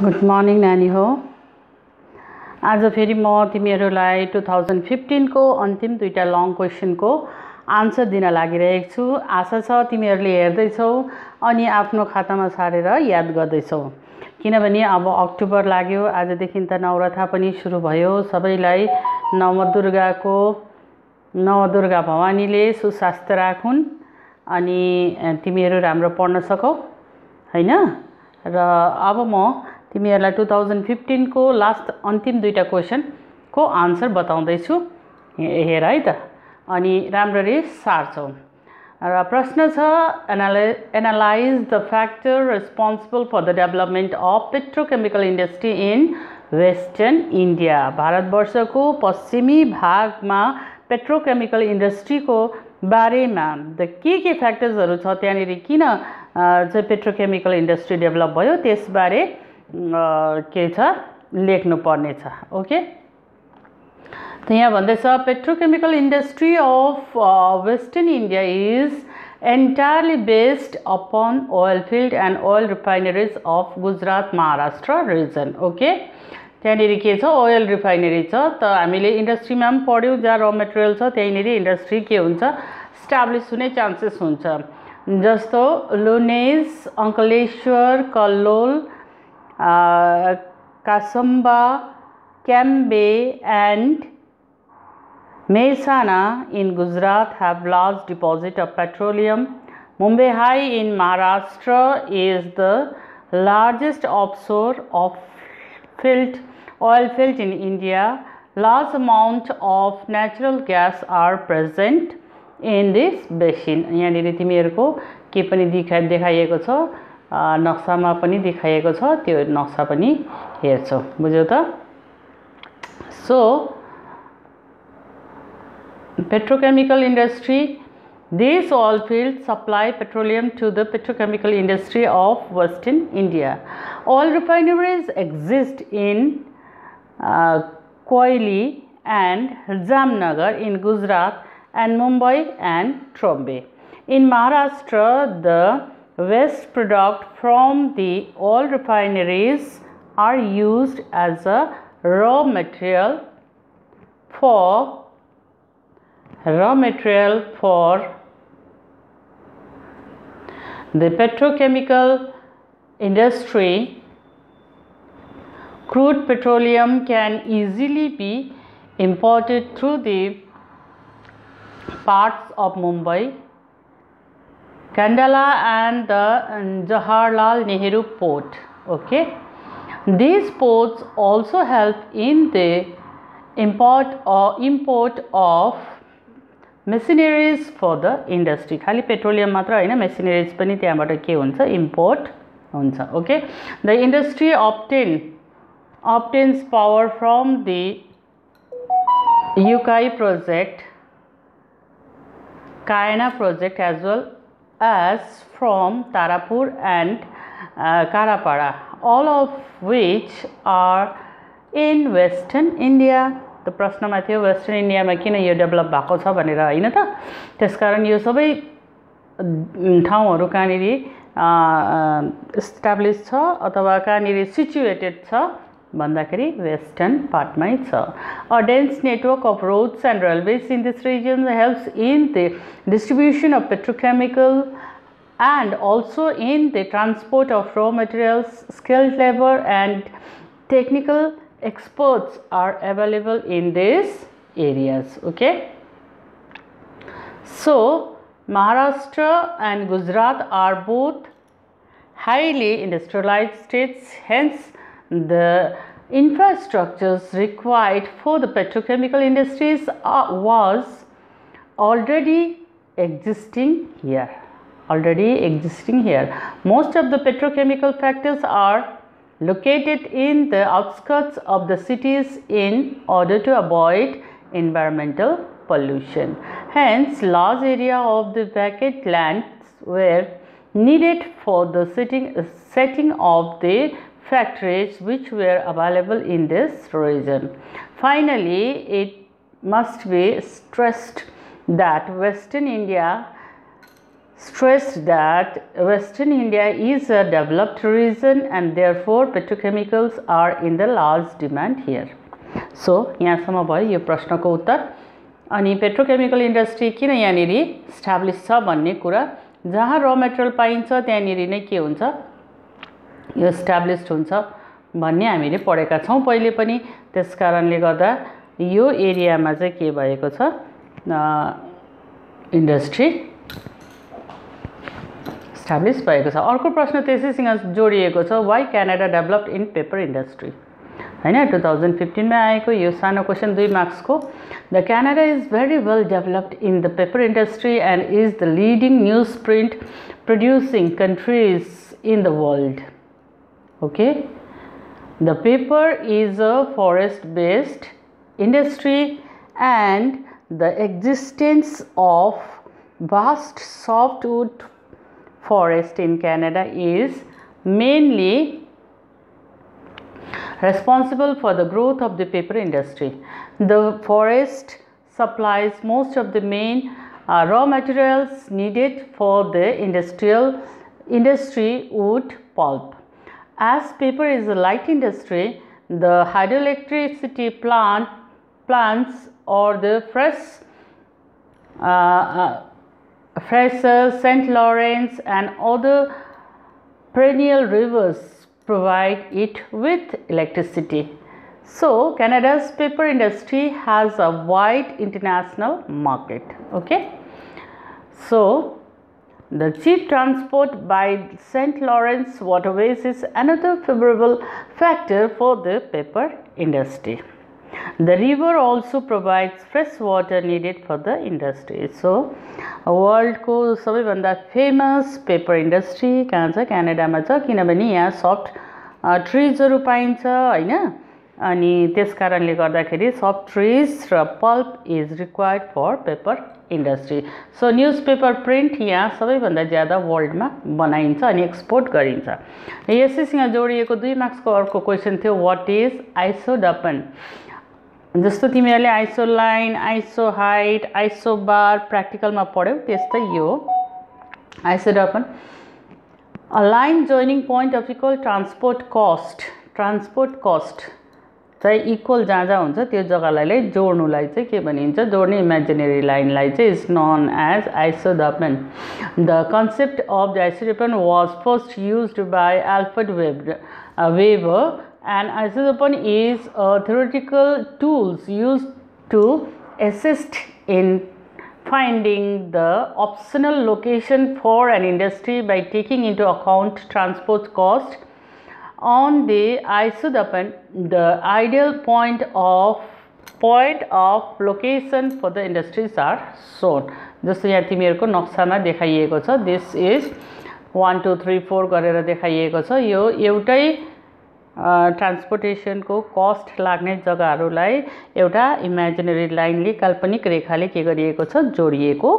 Good morning नानी हो। आज फेरि म तिमीहरूलाई 2015 को अन्तिम दुईटा लङ क्वेसनको आन्सर दिन लागिरहेको छु। आशा छ तिमीहरूले हेर्दैछौ अनि आफ्नो खातामा सारेर याद गर्दैछौ, किनभने अब अक्टोबर लाग्यो। आजदेखि त नवरथा पनि सुरु भयो। सबैलाई नवदुर्गा भवानीले सुस्वास्थ्य राखुन् अनि तिमीहरू राम्रो पढ्न सकौ हैन। र अब म तिमीहरूलाई 2015 को लास्ट अन्तिम दुईटा क्वेसन को आन्सर बताउँदै छु। हेर है त अनि राम्ररी सार्छौ। र प्रश्न छ, analyse the factor responsible for the development of petrochemical industry in western India. भारतवर्षको पश्चिमी भागमा पेट्रोकेमिकल इन्डस्ट्रीको बारेमा के फ्याक्टर्सहरू छ, त्यहाँनिर किन चाहिँ पेट्रोकेमिकल इन्डस्ट्री डेभलप भयो त्यसबारे के छ लेख्नु पर्ने छ। ओके, त यहाँ भन्दैछ petrochemical industry of western India is entirely based upon oil field and oil refineries of Gujarat Maharashtra region. Okay, त्यहाँनिर के छ ओइल रिफाइनरी छ। त हामीले इन्डस्ट्रीमा पनि पढ्यौँ, जहाँ र मेटेरियल छ त्यहीँनिर इन्डस्ट्री के हुन्छ स्टाब्लिस हुने चान्सेस हुन्छ। जस्तो लुनेज, अङ्कलेश्वर, कल्लोल, कासम्बा, क्याम्बे and Mehsana in Gujarat have large deposit of petroleum. Mumbai High in Maharashtra is the largest offshore oil field in India. Large amount of natural gas are present in this basin. यहाँनिर तिमीहरूको के पनि देखाइएको छ, नक्सामा पनि देखाइएको छ, त्यो नक्सा पनि हेर्छौ, बुझ्यौ त। So petrochemical industry, these oil fields supply petroleum to the petrochemical industry of Western India. Oil refineries exist in Koyali and Jamnagar in Gujarat and Mumbai and Trombay. In Maharashtra, the waste product from the oil refineries are used as a raw material for the petrochemical industry. Crude petroleum can easily be imported through the parts of Mumbai, Kandala and the Jawaharlal Nehru port. Okay, these ports also help in the import of machineries for the industry. खाली petroleum मात्र हैन, मेसिनरीज पनि त्यहाँबाट के हुन्छ import हुन्छ। Okay, the industry obtains power from the Ukai project, Kayana project as well as from Tarapur and Karapada, all of which are in Western India. त प्रश्नमा थियो वेस्टर्न इन्डियामा किन यो डेभलप भएको छ भनेर हैन त। त्यसकारण यो सबै ठाउँहरू कहाँनिर एस्टाब्लिश छ अथवा कहाँनिर सिचुएटेड छ भन्दाखेरि वेस्टर्न पार्टमै छ। A dense network of roads and railways in this region helps in the distribution of petrochemical and also in the transport of raw materials. Skilled labor and technical experts are available in these areas. Okay, so Maharashtra and Gujarat are both highly industrialized states, hence the infrastructures required for the petrochemical industries was already existing here. Most of the petrochemical factories are located in the outskirts of the cities in order to avoid environmental pollution. Hence, large area of the vacant lands were needed for the setting of the factories which were available in this region. Finally, it must be stressed that Western India stressed that Western India is a developed region and therefore petrochemicals are in the large demand here. So यहाँसम्म भयो यो प्रश्नको उत्तर। अनि petrochemical industry किन यहाँनिर establish छ भन्ने कुरा, जहाँ र मेटेरियल पाइन्छ त्यहाँनिर नै के हुन्छ, यो स्टाब्लिश्ड हुन्छ भन्ने हामीले पढेका छौं पहिले पनि। त्यसकारणले गर्दा यो एरियामा चाहिँ के भएको छ, इन्डस्ट्री स्टाब्लिश भएको छ। अर्को प्रश्न त्यसैसँग जोडिएको छ, why Canada developed in paper industry हैन, 2015 मा आएको यो सानो क्वेशन 2 मार्क्स को। The Canada is very well developed in the paper industry and is the leading newsprint producing countries in the world. Okay, the paper is a forest based industry and the existence of vast softwood forest in Canada is mainly responsible for the growth of the paper industry. The forest supplies most of the main raw materials needed for the industry wood pulp. As paper is a light industry, the hydroelectricity plants or the Fraser, St. Lawrence and other perennial rivers provide it with electricity. So Canada's paper industry has a wide international market. Okay, so the cheap transport by St. Lawrence waterways is another favorable factor for the paper industry. The river also provides fresh water needed for the industry. So world को सबैभन्दा famous paper industry कहाँ छ, क्यानाडामा छ, किनभने यहाँ soft ट्रीजहरु पाइन्छ हैन। अनि त्यसकारणले गर्दाखेरि सफ्ट ट्रीज र pulp is required for paper industry. So newspaper print यहाँ सबैभन्दा ज्यादा वर्ल्डमा बनाइन्छ अनि एक्सपोर्ट गरिन्छ। यसैसँग जोडिएको 2 मार्क्सको अर्को क्वेशन थियो, व्हाट इज आइसोडपन। जस्तो तिमीहरुले iso line, iso height, isobar प्र्याक्टिकलमा पढ्यौ, त्यस्तै यो isodapane. A line joining point of equal transport cost चाहिँ इक्वल जहाँ जहाँ हुन्छ त्यो जग्गालाई जोड्नुलाई चाहिँ के भनिन्छ, जोड्ने इमेजिनरी लाइनलाई चाहिँ is known as isodapane. The concept of the isodapane was first used by Alfred Weber and isodopon is a theoretical tools used to assist in finding the optimal location for an industry by taking into account transport cost. On the isodopon, the ideal point of location for the industries are shown. जस्तो यहाँ तिमीहरुको नक्सामा देखाइएको छ, this is 1 2 3 4 गरेर देखाइएको छ। यो एउटै transportation को कस्ट लाग्ने जग्गाहरुलाई एउटा इमेजिनरी लाइनले, काल्पनिक रेखाले के गरिएको छ, जोडिएको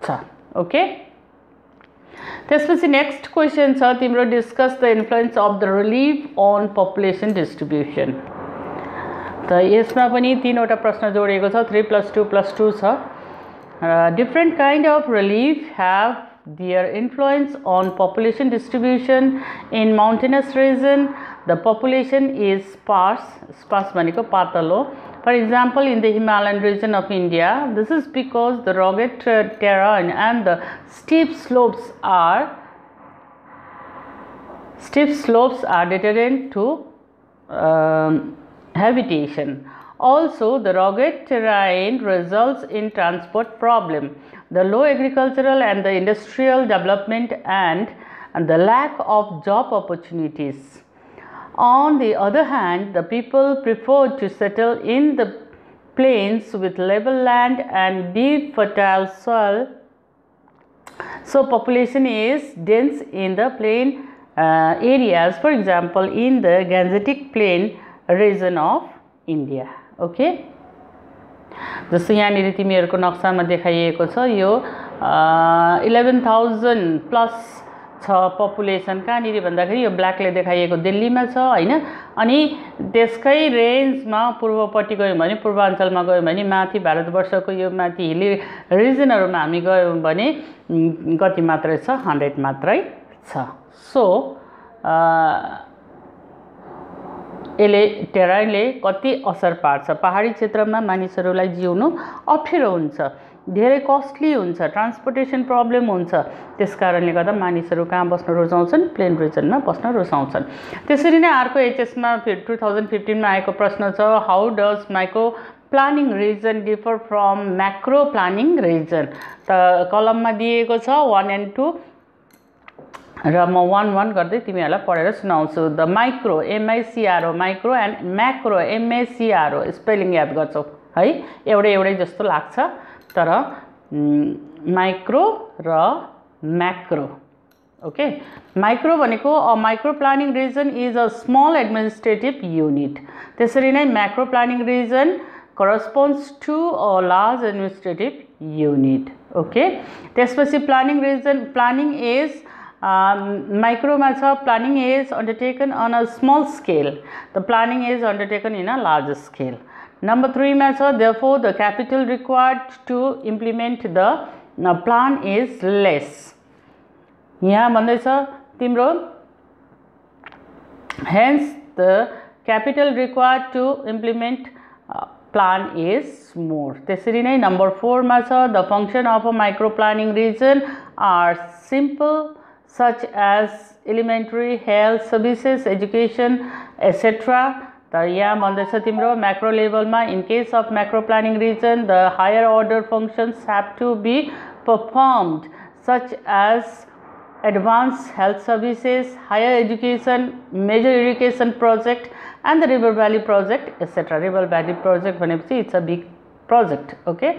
छ। ओके, त्यसपछि नेक्स्ट क्वेशन छ तिम्रो, discuss the influence of the relief on population distribution. त यसमा पनि 3 वटा प्रश्न जोडिएको छ, 3 + 2 + 2 छ। Different kind of relief have their influence on population distribution in mountainous region. The population is sparse भनेको पातलो. For example, in the Himalayan region of India, this is because the rugged terrain and the steep slopes are deterrent to habitation. Also, the rugged terrain results in transport problem, the low agricultural and the industrial development and the lack of job opportunities. On the other hand, the people prefer to settle in the plains with level land and deep fertile soil. So, population is dense in the plain areas, for example, in the Gangetic Plain region of India. Okay, जस्तो यहाँनिर तिमीहरुको नक्सामा देखाइएको छ, यो 11,000 plus छ population. कहाँनिर भन्दाखेरि यो ब्ल्याकले देखाइएको दिल्लीमा छ हैन, अनि त्यसकै रेन्जमा पूर्वपट्टि गयौँ भने पूर्वाञ्चलमा गयौँ भने माथि भारतवर्षको यो माथि हिली रिजनहरुमा हामी गयौँ भने कति मात्रै छ 100 मात्रै छ सो यसले टेराइनले कति असर पार्छ पहाडी क्षेत्रमा मानिसहरूलाई जिउनु अप्ठ्यारो हुन्छ धेरै कस्टली हुन्छ ट्रान्सपोर्टेसन प्रब्लम हुन्छ त्यसकारणले गर्दा मानिसहरू कहाँ बस्न रुचाउँछन् प्लेन रिजनमा बस्न रुचाउँछन् त्यसरी नै अर्को एचएसमा 2015 मा आएको प्रश्न छ how does micro planning region differ from macro planning region त कलममा दिएको छ 1 and 2 र म 1 गर्दै तिमीहरुलाई पढेर सुनाउँछु the micro MICRO micro and macro MACRO spelling याद गर्छौ है एउटै जस्तो लाग्छ तर माइक्रो र म्याक्रो ओके माइक्रो भनेको a micro planning region is a small administrative unit त्यसरी नै macro planning region corresponds to a large administrative unit okay त्यसपछि planning region planning is micro planning is undertaken on a small scale the planning is undertaken in a large scale number 3 therefore the capital required to implement the plan is less यहाँ भन्दैछ तिम्रो hence the capital required to implement plan is more त्यसरी नै number 4 मा छ the function of a micro planning region are simple such as elementary health services education etc त यहाँ भन्दैछ तिम्रो macro level मा in case of macro planning region the higher order functions have to be performed such as advanced health services higher education major irrigation project and the river valley project etc river valley project भनेपछि it's a big project okay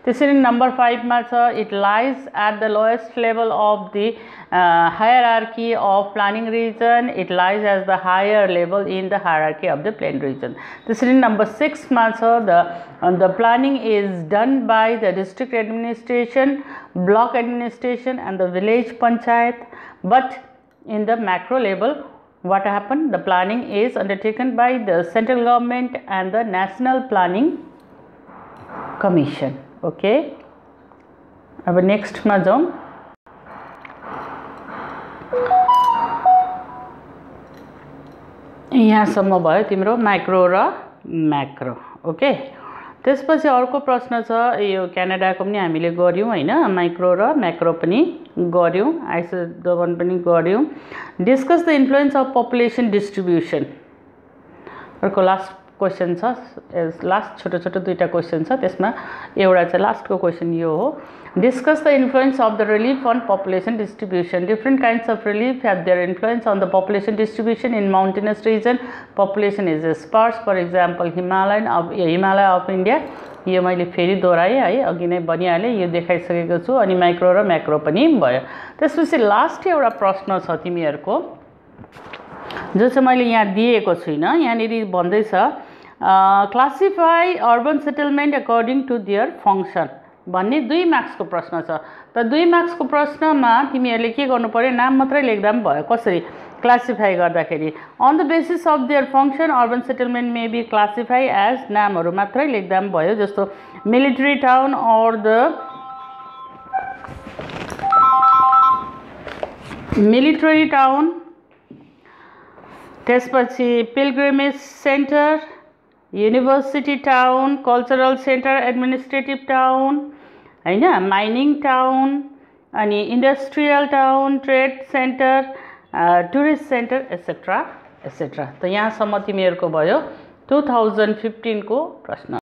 त्यसरी number 5 मा छ it lies at the lowest level of the hierarchy of planning region it lies as the higher level in the hierarchy of the plain region त्यसरी number 6 मा छ the planning is done by the district administration block administration and the village panchayat but in the macro level what happened the planning is undertaken by the central government and the national planning commission okay अब next मा जाउँ यहाँसम्म भयो तिम्रो micro र macro okay त्यसपछि अर्को प्रश्न छ यो क्यानाडाको पनि हामीले गर्यौं हैन माइक्रो र म्याक्रो पनि गर्यौं आइसोडोवन पनि गर्यौं discuss the influence of population distribution अर्को लास्ट क्वेशन छ लास्ट छोटो छोटो दुईटा क्वेशन छ त्यसमा एउटा चाहिँ लास्टको क्वेशन यो हो discuss the influence of the relief on population distribution different kinds of relief have their influence on the population distribution in mountainous region population is sparse for example Himalaya of India यो मैले फेरि दोहोऱ्याएँ है अघि नै भनिहालेँ यो देखाइसकेको छु अनि माइक्रो र म्याक्रो पनि भयो त्यसपछि लास्ट एउटा प्रश्न छ तिमीहरुको जो चाहिँ मैले यहाँ दिएको छुइनँ यहाँनिर भन्दैछ classify urban settlement according to their function भन्ने 2 मार्क्सको प्रश्न छ त 2 मार्क्सको प्रश्नमा तिमीहरुले के गर्नु पर्यो नाम मात्रै लेख्दा पनि भयो कसरी क्लासिफाई गर्दाखेरि on the basis of their function urban settlement may be classify as नामहरु मात्रै लेख्दा पनि भयो जस्तो military town or the military town त्यसपछि pilgrimage centre university town cultural centre administrative town हैन माइनिङ टाउन अनि industrial town trade centre tourist centre etcetera etcetera त यहाँसम्म तिमीहरुको भयो 2015 को प्रश्न